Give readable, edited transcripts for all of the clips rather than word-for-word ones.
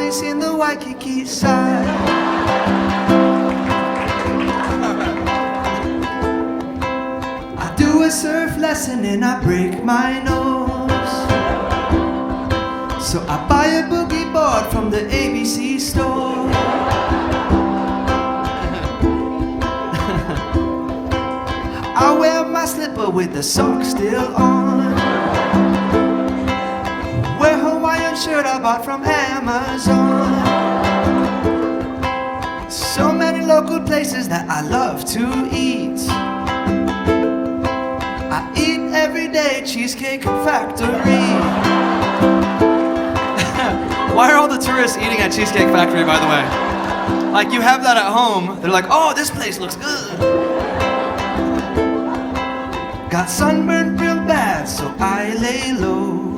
always in the Waikiki side. I do a surf lesson and I break my nose, so I buy a boogie board from the ABC store. I wear my slipper with the socks still on, wear Hawaiian shirt I bought from Amazon. So many local places that I love to eat. I eat every day, Cheesecake Factory. Why are all the tourists eating at Cheesecake Factory, by the way? Like, you have that at home, they're like, oh, this place looks good. Got sunburned real bad, so I lay low,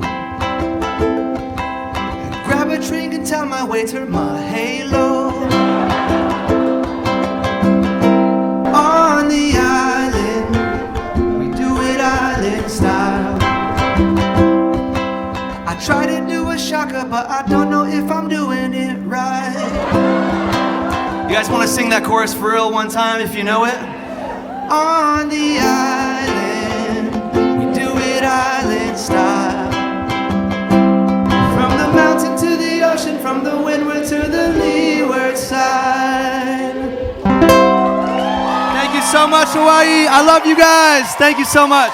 grab a drink and tell my waiter mahalo. On the island, we do it island style. I try to do a shaka, but I don't know if I'm doing it right. You guys want to sing that chorus for real one time if you know it? On the island, we do it island style. From the mountain to the ocean, from the windward to the leeward side. Thank you so much, Hawaii. I love you guys. Thank you so much.